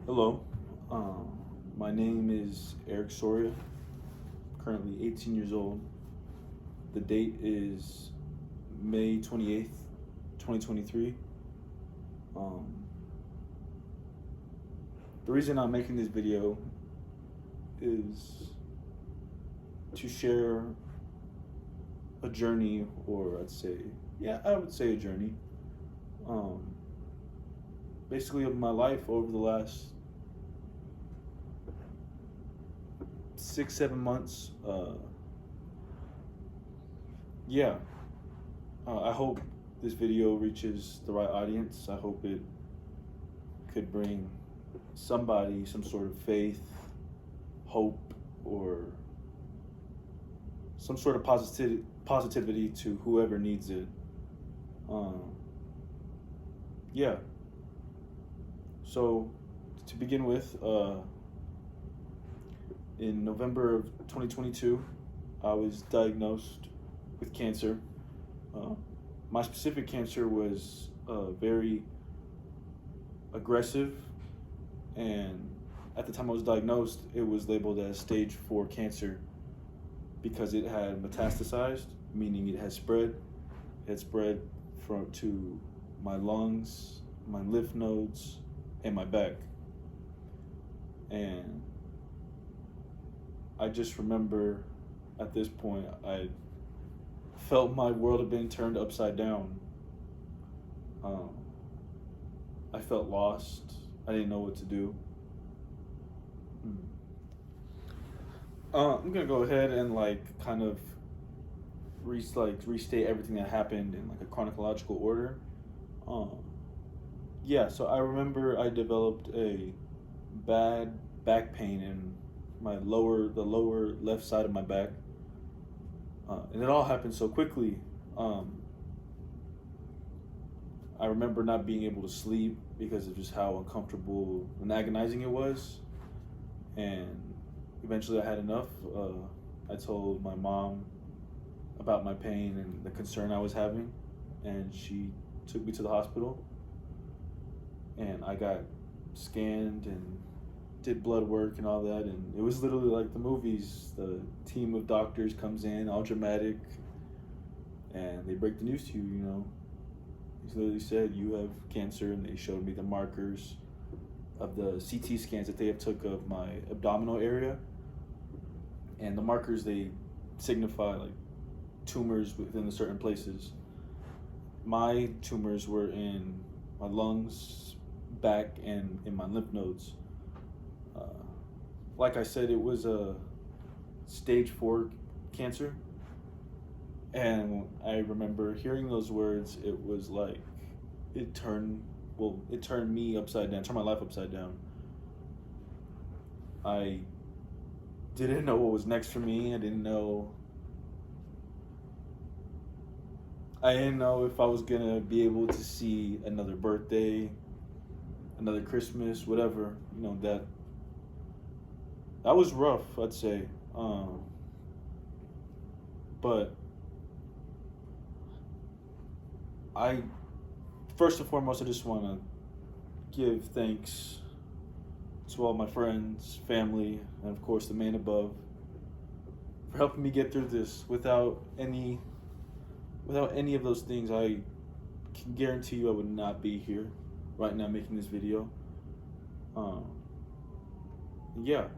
Hello, my name is Eric Soria, currently 18 years old. The date is May 28th, 2023. Um, the reason I'm making this video is to share a journey, or I would say a journey, um, basically of my life over the last 6, 7 months. Yeah, I hope this video reaches the right audience. I hope it could bring somebody some sort of faith, hope, or some sort of positivity to whoever needs it. Um, yeah. So, to begin with, in November of 2022, I was diagnosed with cancer. Uh, my specific cancer was very aggressive, and at the time I was diagnosed, it was labeled as stage 4 cancer because it had metastasized, meaning it had spread. It had spread to my lungs, my lymph nodes, and my back. And I just remember at this point, I felt my world had been turned upside down. Um, I felt lost. I didn't know what to do. I'm gonna go ahead and kind of restate everything that happened in like a chronological order. Um, yeah, so I remember I developed a bad back pain in the lower left side of my back, and it all happened so quickly. Um, I remember not being able to sleep because of just how uncomfortable and agonizing it was, and eventually I had enough. I told my mom about my pain and the concern I was having, and she took me to the hospital, and I got scanned and did blood work and all that, and it was literally like the movies. The team of doctors comes in all dramatic, and they break the news to you. They literally said you have cancer, and they showed me the markers of the CT scans that they have took of my abdominal area, and the markers, they signify like tumors within the certain places. My tumors were in my lungs, back, and in my lymph nodes. Uh, like I said, it was a stage 4 cancer, and I remember hearing those words. It was like it turned it turned me upside down, turned my life upside down. I didn't know what was next for me. I didn't know if I was gonna be able to see another birthday, another Christmas, whatever. That was rough, I'd say. But I first and foremost, I just want to give thanks to all my friends, family, and of course the man above for helping me get through this. Without any of those things, I can guarantee you I would not be here right now making this video. Um, yeah.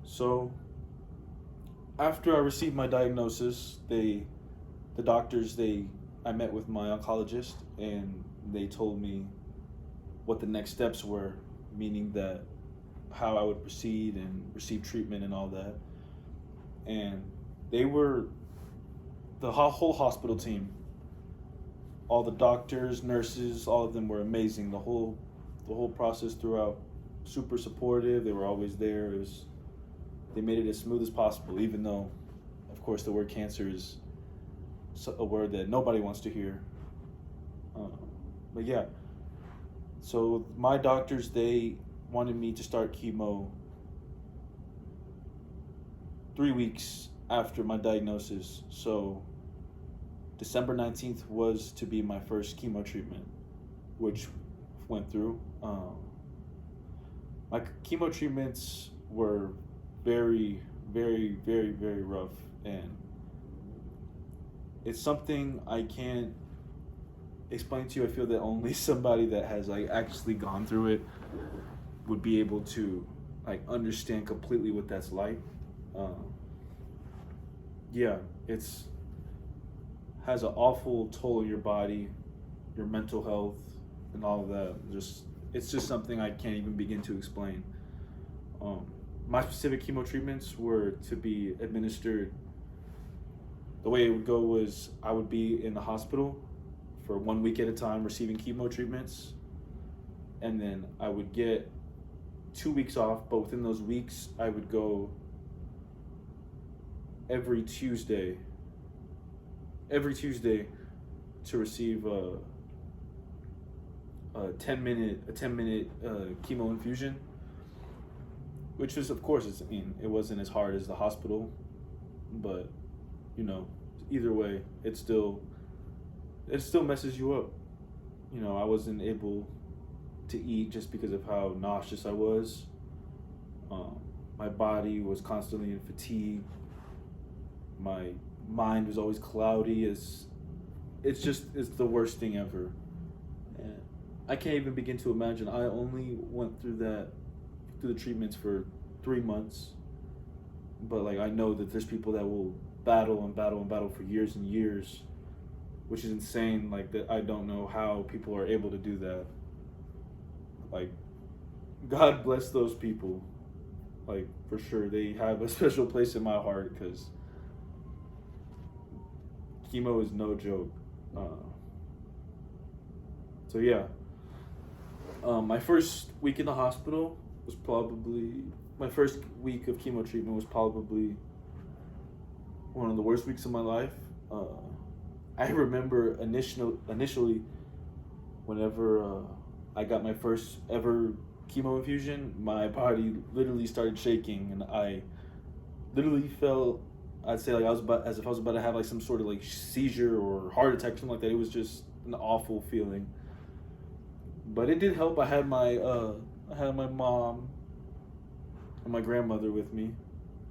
So after I received my diagnosis, the doctors, I met with my oncologist, and they told me what the next steps were, meaning that how I would proceed and receive treatment and all that. And they were the whole hospital team, all the doctors, nurses, all of them were amazing. The whole process throughout, super supportive. They were always there. They made it as smooth as possible, even though, of course, the word cancer is a word that nobody wants to hear. But yeah, so my doctors, they wanted me to start chemo 3 weeks after my diagnosis. So December 19th was to be my first chemo treatment, which went through. My chemo treatments were very, very, very, very rough, and it's something I can't explain to you. I feel that only somebody that has like actually gone through it would be able to like understand completely what that's like. Um, yeah, it's has an awful toll on your body, your mental health, and all of that. Just it's just something I can't even begin to explain. Um, my specific chemo treatments were to be administered. The way it would go was I would be in the hospital for 1 week at a time receiving chemo treatments, and then I would get 2 weeks off. But within those weeks, I would go every Tuesday, every Tuesday, to receive a 10 minute chemo infusion, which is, of course, I mean, it wasn't as hard as the hospital, but you know, either way, it still messes you up. You know, I wasn't able to eat just because of how nauseous I was. Um, my body was constantly in fatigue. My mind was always cloudy. It's the worst thing ever. And I can't even begin to imagine. I only went through the treatments for 3 months, but like I know that there's people that will battle and battle and battle for years and years, which is insane. Like that, I don't know how people are able to do that. Like, God bless those people. Like, for sure, they have a special place in my heart because chemo is no joke. So yeah, my first week in the hospital was probably my first week of chemo treatment was probably one of the worst weeks of my life. I remember initially, whenever I got my first ever chemo infusion, my body literally started shaking, and I literally felt, I'd say, like I was about as if I was about to have like some sort of like seizure or heart attack, something like that. It was just an awful feeling, but it did help. I had my mom and my grandmother with me.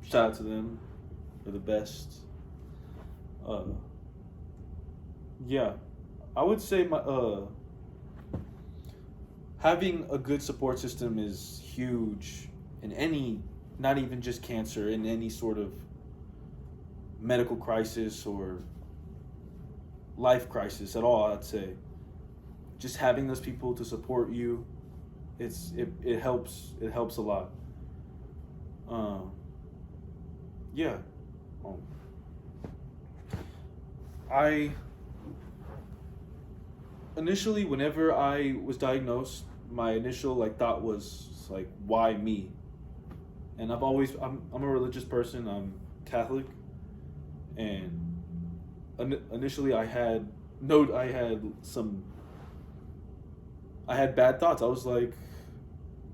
Shout out to them, they're the best. Uh, yeah, I would say my having a good support system is huge in any, not even just cancer, in any sort of medical crisis or life crisis at all. I'd say just having those people to support you, it helps. It helps a lot. Um, yeah. Um, I initially, whenever I was diagnosed, my initial like thought was like, why me? And I'm a religious person. I'm Catholic, and initially I had some I had bad thoughts. I was like,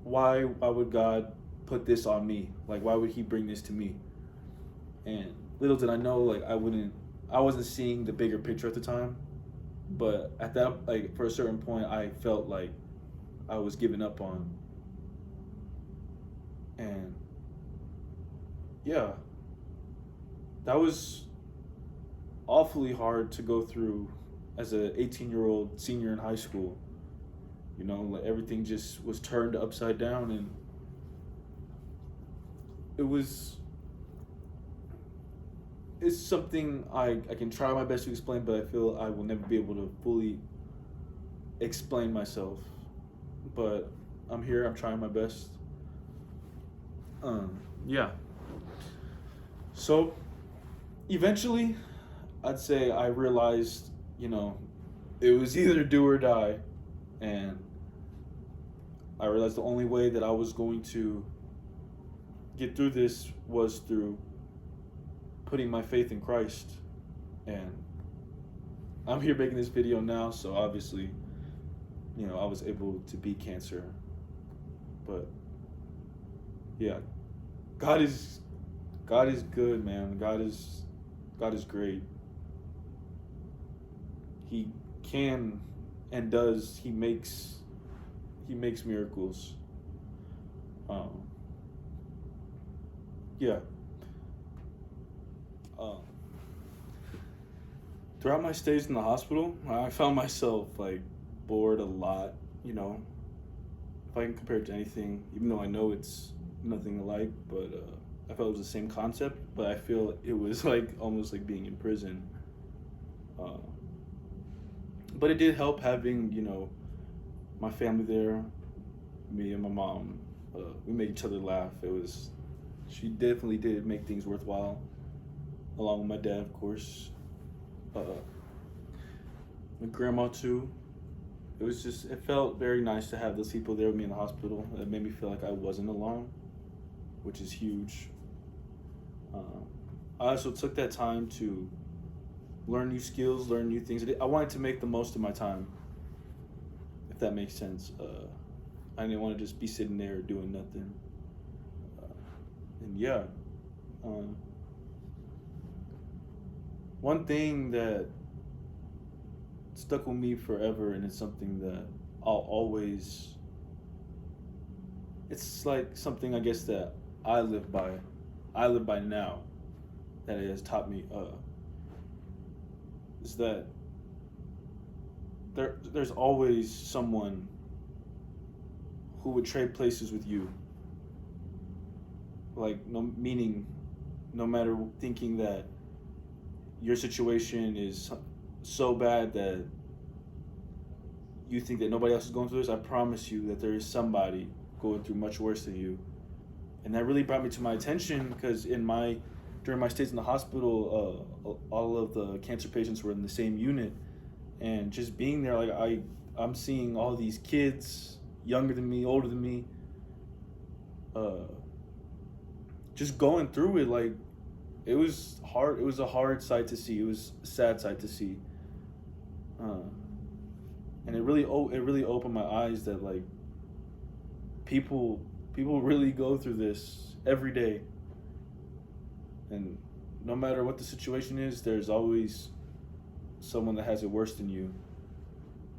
why would God put this on me? Like, why would He bring this to me? And little did I know, like I wasn't seeing the bigger picture at the time. But at that, like for a certain point, I felt like I was giving up on. And yeah, that was awfully hard to go through as a 18-year-old senior in high school. You know, like everything just was turned upside down, and it was it's something I can try my best to explain, but I feel I will never be able to fully explain myself. But I'm here. I'm trying my best. Yeah. So eventually, I'd say I realized, you know, it was either do or die, and I realized the only way that I was going to get through this was through putting my faith in Christ. And I'm here making this video now, so obviously, you know, I was able to beat cancer. But yeah, God is good, man. God is great. He can and does. He makes miracles. Um, yeah. Um, Throughout my stays in the hospital, I found myself like bored a lot. You know, if I can compare it to anything, even though I know it's nothing alike, but I felt it was the same concept. But I feel it was like almost like being in prison. Uh, but it did help having my family there, me and my mom. We made each other laugh. She definitely did make things worthwhile, along with my dad, of course. Uh, my grandma too. It felt very nice to have those people there with me in the hospital. It made me feel like I wasn't alone, which is huge. Um, I also took that time to learn new skills, learn new things. I wanted to make the most of my time, if that makes sense. I didn't want to just be sitting there doing nothing. Uh, and yeah, um, one thing that stuck with me forever, and it's something that I'll always. It's like something I guess that I live by. I live by now. That it has taught me is that there's always someone who would trade places with you. Like no meaning, no matter thinking that your situation is so bad that you think that nobody else is going through this, I promise you that there is somebody going through much worse than you. And that really brought me to my attention because during my stays in the hospital, all of the cancer patients were in the same unit, and just being there, like I'm seeing all these kids, younger than me, older than me, uh, just going through it. Like it was hard. It was a hard sight to see. It was a sad sight to see. Uh, and it really opened my eyes that like people people really go through this every day, and no matter what the situation is, there's always someone that has it worse than you.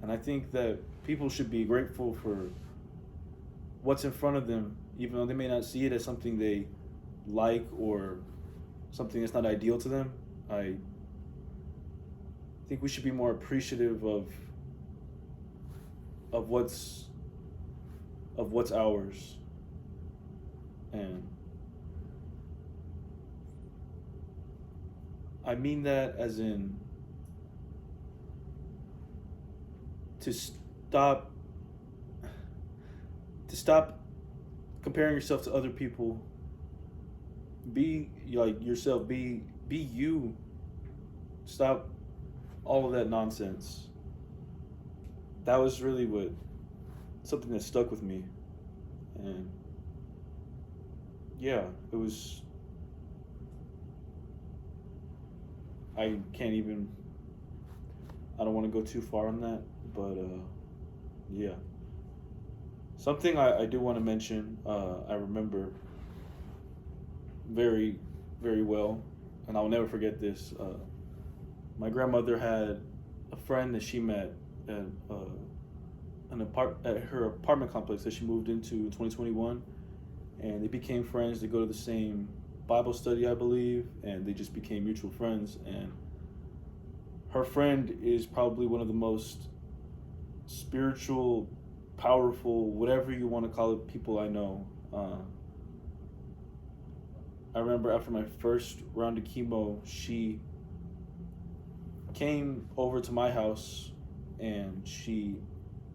And I think that people should be grateful for what's in front of them, even though they may not see it as something they like or something that's not ideal to them. I think we should be more appreciative of what's of what's ours. And I mean that as in to stop comparing yourself to other people. Be like yourself. Be you. Stop all of that nonsense. That was really what something that stuck with me. And yeah, it was. I can't even. I don't want to go too far on that, but yeah. Something I do want to mention. I remember very, very well, and I'll never forget this. My grandmother had a friend that she met at at her apartment complex that she moved into in 2021, and they became friends. They go to the same Bible study, I believe, and they just became mutual friends. And her friend is probably one of the most spiritual, powerful, whatever you want to call it, people I know. I remember after my first round of chemo, she came over to my house and she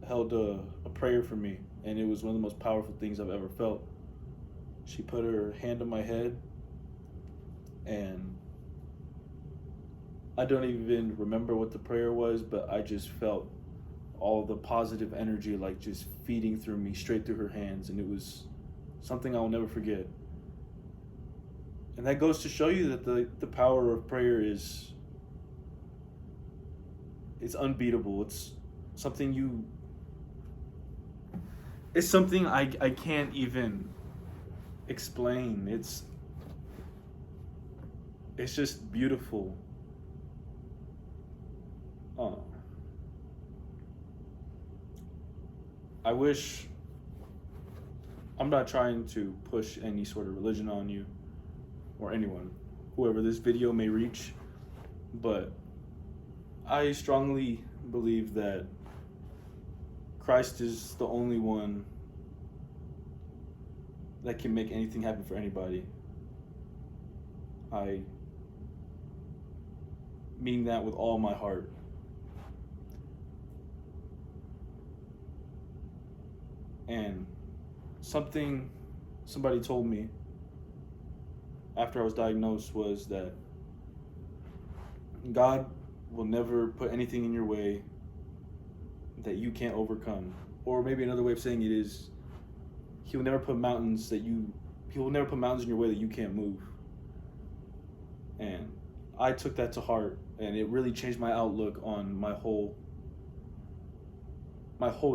held a prayer for me, and it was one of the most powerful things I've ever felt. She put her hand on my head, and I don't even remember what the prayer was, but I just felt all the positive energy like just feeding through me straight through her hands, and it was something I'll never forget. And that goes to show you that the power of prayer is it's unbeatable. Something you it's something I can't even explain. It's just beautiful. Uh, I wish I'm not trying to push any sort of religion on you or anyone, whoever this video may reach, but I strongly believe that Christ is the only one that can make anything happen for anybody. I mean that with all my heart. And something somebody told me after I was diagnosed was that God will never put anything in your way that you can't overcome. Or maybe another way of saying it is, he will never put mountains in your way that you can't move. And I took that to heart, and it really changed my outlook on my whole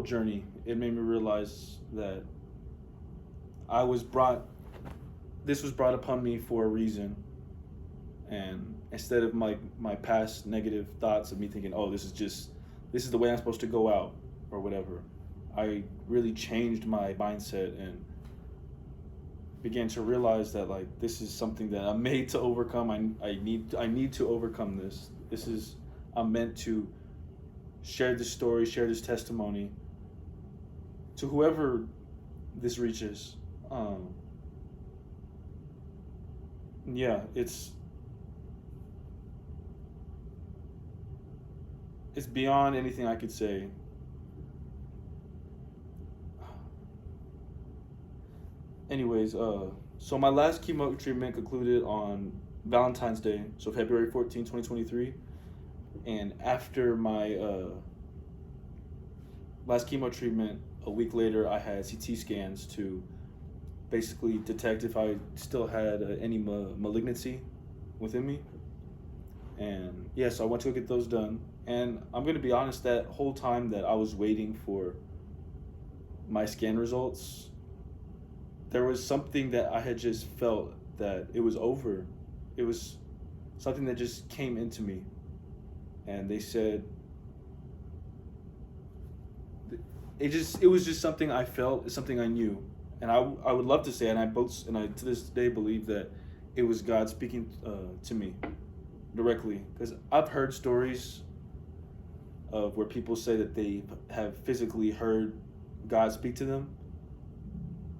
journey. It made me realize that this was brought upon me for a reason. And instead of my past negative thoughts of me thinking, oh, this is the way I'm supposed to go out or whatever, I really changed my mindset and began to realize that, like, this is something that I'm made to overcome. I need to overcome this. I'm meant to share this story, share this testimony to whoever this reaches. Yeah, it's beyond anything I could say. Anyways, so my last chemo treatment concluded on Valentine's Day, so February 14, 2023. And after my last chemo treatment, a week later, I had CT scans to basically detect if I still had any malignancy within me. And yeah, so I went to go get those done. And I'm going to be honest, that whole time that I was waiting for my scan results, there was something that I had just felt that it was over. It was something that just came into me. And they said, it was just something I felt, something I knew. And I would love to say, and I to this day believe that it was God speaking to me directly. Because I've heard stories of where people say that they have physically heard God speak to them.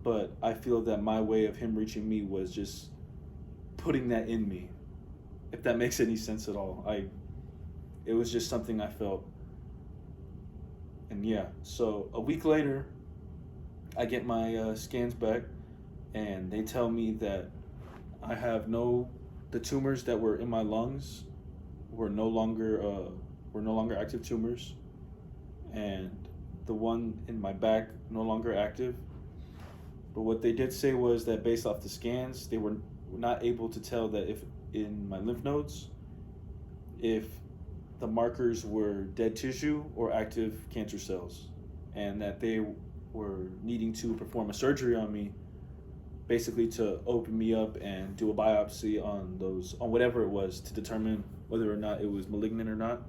But I feel that my way of him reaching me was just putting that in me, if that makes any sense at all. It was just something I felt. And yeah, so a week later, I get my scans back, and they tell me that I have the tumors that were in my lungs were no longer active tumors, and the one in my back no longer active. But what they did say was that based off the scans, they were not able to tell that if in my lymph nodes, if the markers were dead tissue or active cancer cells, and that they were needing to perform a surgery on me, basically to open me up and do a biopsy on whatever it was to determine whether or not it was malignant or not.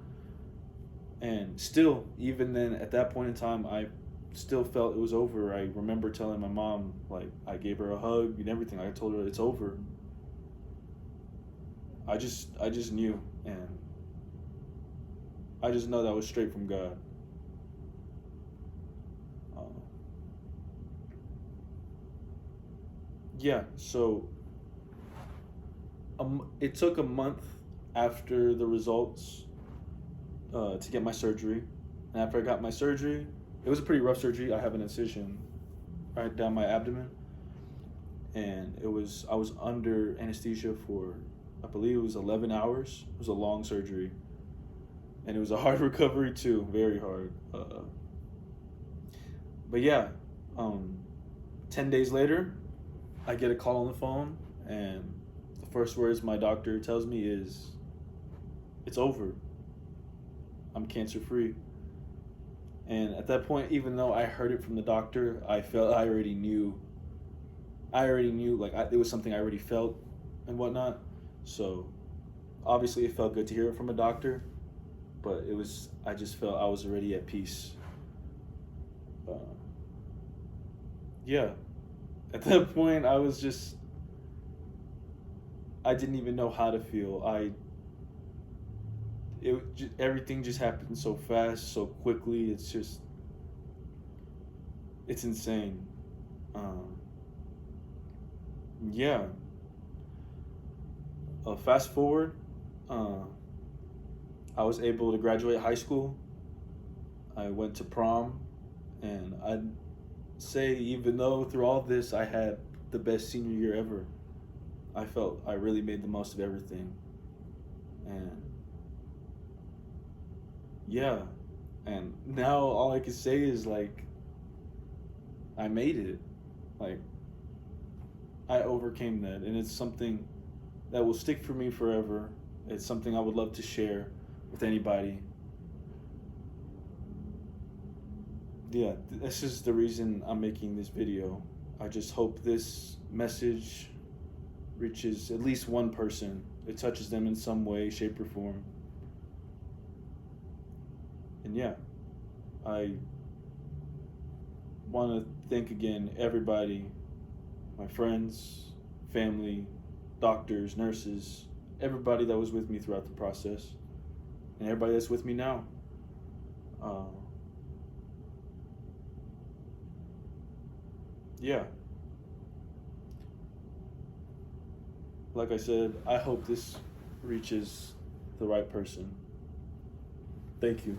And still, even then, at that point in time, I still felt it was over. I remember telling my mom, like, I gave her a hug and everything. I told her it's over. I just knew, and I just know that was straight from God. Yeah, so it took a month after the results to get my surgery. And after I got my surgery, it was a pretty rough surgery. I have an incision right down my abdomen. And I was under anesthesia for, I believe it was 11 hours. It was a long surgery. And it was a hard recovery too, very hard. But yeah, 10 days later, I get a call on the phone, and the first words my doctor tells me is, it's over. I'm cancer free. And at that point, even though I heard it from the doctor, I already knew, like, it was something I already felt and whatnot. So obviously it felt good to hear it from a doctor, but I just felt I was already at peace. Yeah. At that point, I didn't even know how to feel. Everything just happened so fast, so quickly. It's insane. Um, yeah. Fast forward, uh, I was able to graduate high school. I went to prom, and I'd say, even though through all this I had the best senior year ever, I felt I really made the most of everything. And yeah, and now all I can say is like, I made it. Like, I overcame that, and it's something that will stick for me forever. It's something I would love to share with anybody. Yeah, this is the reason I'm making this video. I just hope this message reaches at least one person. It touches them in some way, shape, or form. And yeah, I want to thank again everybody, my friends, family, doctors, nurses, everybody that was with me throughout the process, and everybody that's with me now. Uh, yeah, like I said, I hope this reaches the right person. Thank you.